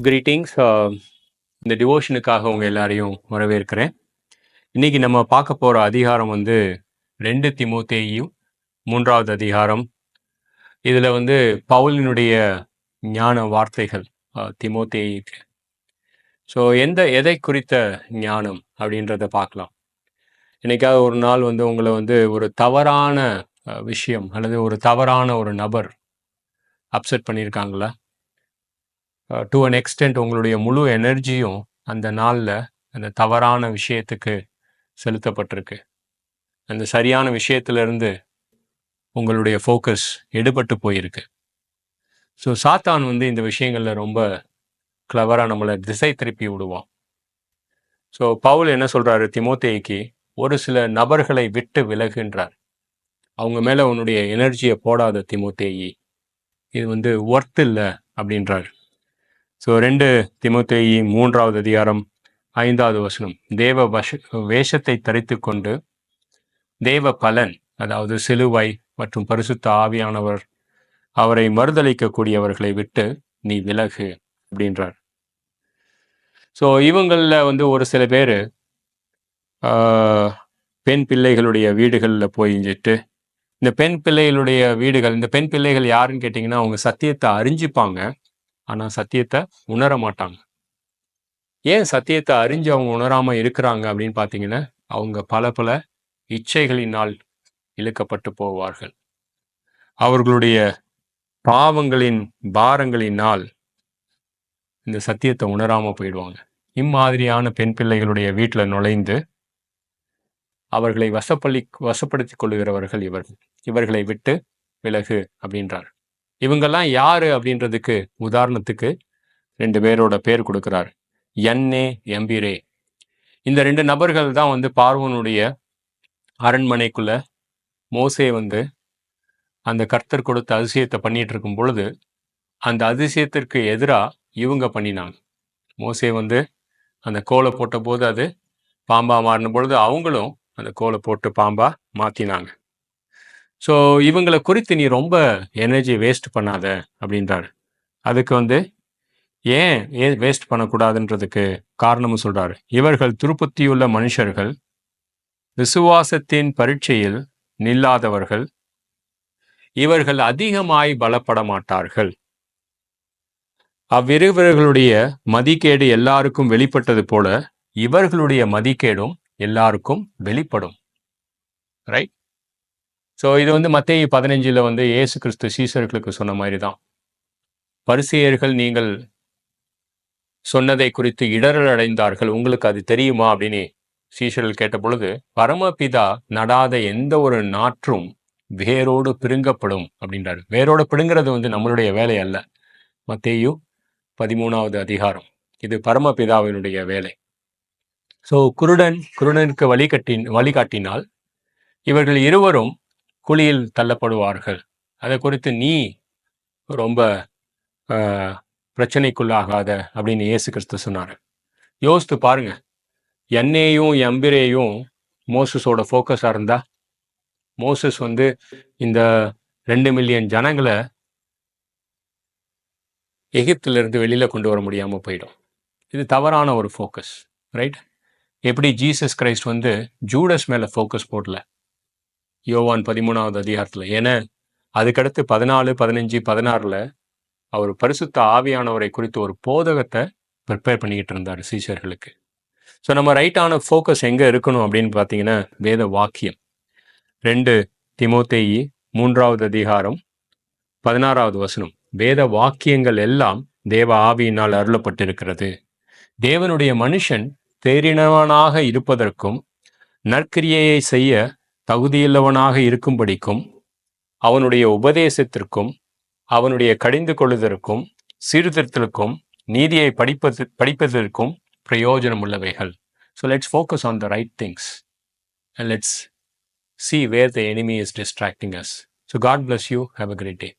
Greetings. இந்த டிவோஷனுக்காக உங்கள் எல்லாரையும் வரவேற்கிறேன். இன்னைக்கு நம்ம பார்க்க போகிற அதிகாரம் வந்து 2 தீமோத்தேயு 3வது அதிகாரம். இதில் வந்து பவுலினுடைய ஞான வார்த்தைகள் தீமோத்தேயுக்கு. ஸோ எதை குறித்த ஞானம் அப்படின்றத பார்க்கலாம். என்னைக்காவது ஒரு நாள் வந்து உங்களை வந்து ஒரு தவறான விஷயம் அல்லது ஒரு தவறான ஒரு நபர் அப்செட் பண்ணியிருக்காங்களா? டு அன் எக்ஸ்டென்ட் உங்களுடைய முழு எனர்ஜியும் அந்த நாளில் அந்த தவறான விஷயத்துக்கு செலுத்தப்பட்டிருக்கு. அந்த சரியான விஷயத்திலிருந்து உங்களுடைய ஃபோக்கஸ் எடுபட்டு போயிருக்கு. ஸோ சாத்தான் வந்து இந்த விஷயங்களில் ரொம்ப கிளவராக நம்மளை திசை திருப்பி விடுவான். ஸோ பவுல் என்ன சொல்கிறாரு தீமோத்தேயுக்கு, ஒரு சில நபர்களை விட்டு விலகுன்றார். அவங்க மேலே உன்னுடைய எனர்ஜியை போடாத தீமோத்தேயி, இது வந்து ஒர்த் இல்லை அப்படின்றார். ஸோ 2 தீமோத்தேயு 3வது அதிகாரம் 5வது வசனம், தேவ வேஷத்தை தரித்து கொண்டு தேவ பலன், அதாவது சிலுவை மற்றும் பரிசுத்த ஆவியானவர் அவரை மறுதளிக்கக்கூடியவர்களை விட்டு நீ விலகு அப்படின்றார். ஸோ இவங்களில் வந்து ஒரு சில பேர் பெண் பிள்ளைகளுடைய வீடுகளில் போயிட்டு, இந்த பெண் பிள்ளைகளுடைய வீடுகள், இந்த பெண் பிள்ளைகள் யாருன்னு கேட்டிங்கன்னா, அவங்க சத்தியத்தை அறிஞ்சிப்பாங்க, ஆனால் சத்தியத்தை உணர மாட்டாங்க. ஏன் சத்தியத்தை அறிஞ்சு அவங்க உணராமல் இருக்கிறாங்க அப்படின்னு பார்த்தீங்கன்னா, அவங்க பல இச்சைகளினால் இழுக்கப்பட்டு போவார்கள். அவர்களுடைய பாவங்களின் பாரங்களினால் இந்த சத்தியத்தை உணராமல் போயிடுவாங்க. இம்மாதிரியான பெண் பிள்ளைகளுடைய வீட்டில் நுழைந்து அவர்களை வசப்படுத்தி கொள்ளுகிறவர்கள் இவர்களை விட்டு விலகு அப்படின்றார். இவங்கெல்லாம் யாரு அப்படின்றதுக்கு உதாரணத்துக்கு 2 பேரோட பேர் கொடுக்கிறார். யன்னே, எம்பிரே. இந்த 2 நபர்கள் தான் வந்து பார்வோனுடைய அரண்மனைக்குள்ள மோசே வந்து அந்த கர்த்தர் கொடுத்த அதிசயத்தை பண்ணிட்டு இருக்கும் பொழுது அந்த அதிசயத்திற்கு எதிராக இவங்க பண்ணினாங்க. மோசே வந்து அந்த கோலை போட்ட போது அது பாம்பா மாறின பொழுது அவங்களும் அந்த கோலை போட்டு பாம்பா மாத்தினாங்க. ஸோ இவங்களை குறித்து நீ ரொம்ப எனர்ஜி வேஸ்ட் பண்ணாத அப்படின்றாரு. அதுக்கு வந்து ஏன் வேஸ்ட் பண்ணக்கூடாதுன்றதுக்கு காரணமும் சொல்றாரு. இவர்கள் திருப்பத்தியுள்ள மனுஷர்கள், விசுவாசத்தின் பரீட்சையில் நில்லாதவர்கள், இவர்கள் அதிகமாய் பலப்பட மாட்டார்கள். அவ்விருவர்களுடைய மதிக்கேடு எல்லாருக்கும் வெளிப்பட்டது போல இவர்களுடைய மதிக்கேடும் எல்லாருக்கும் வெளிப்படும். ரைட்? ஸோ இது வந்து மத்தேயு 15 வந்து இயேசு கிறிஸ்து சீசர்களுக்கு சொன்ன மாதிரி தான். பரிசேயர்கள் நீங்கள் சொன்னதை குறித்து இடரல் அடைந்தார்கள், உங்களுக்கு அது தெரியுமா அப்படின்னு சீஷர்கள் கேட்ட பொழுது, பரமபிதா நடாத எந்த ஒரு நாற்றும் வேரோடு பிடுங்கப்படும் அப்படின்றாரு. வேரோடு பிடுங்கிறது வந்து நம்மளுடைய வேலை அல்ல. மத்தேயு 13வது அதிகாரம், இது பரமபிதாவினுடைய வேலை. ஸோ குருடனுக்கு வழிகாட்டினால் இவர்கள் இருவரும் குழியில் தள்ளப்படுவார்கள். அதை குறித்து நீ ரொம்ப பிரச்சனைக்குள்ளாகாத அப்படின்னு இயேசு கிறிஸ்து சொன்னார். யோசித்து பாருங்க, யன்னேயும் எம்பிரேயும் மோசஸோட ஃபோக்கஸாக இருந்தா, மோசஸ் வந்து இந்த 2 மில்லியன் ஜனங்களை எகிப்திலிருந்து வெளியில் கொண்டு வர முடியாமல் போயிடும். இது தவறான ஒரு ஃபோக்கஸ். ரைட்? எப்படி ஜீசஸ் கிரைஸ்ட் வந்து ஜூடஸ் மேலே ஃபோக்கஸ் போடல யோவான் 13வது அதிகாரத்தில். ஏன்னா அதுக்கடுத்து 14, 15, 16 அவர் பரிசுத்த ஆவியானவரை குறித்து ஒரு போதகத்தை ப்ரிப்பேர் பண்ணிக்கிட்டு இருந்தார் சீஷர்களுக்கு. ஸோ நம்ம ரைட்டான ஃபோக்கஸ் எங்கே இருக்கணும் அப்படின்னு பார்த்தீங்கன்னா, வேத வாக்கியம். 2 தீமோத்தேயு 3வது அதிகாரம் 16வது வசனம், வேத வாக்கியங்கள் எல்லாம் தேவ ஆவியினால் அருளப்பட்டிருக்கிறது. தேவனுடைய மனுஷன் தேறினவனாக இருப்பதற்கும் நற்கிரியையை செய்ய தகுதியுள்ளவனாக இருக்கும்படிக்கும் அவனுடைய உபதேசத்திற்கும் அவனுடைய கடிந்து கொள்ளுதற்கும் சீர்திருத்தலுக்கும் நீதியை படிப்பதற்கும் பிரயோஜனம் உள்ளவைகள். So let's focus on the right things and let's see where the enemy is distracting us. So God bless you. Have a great day.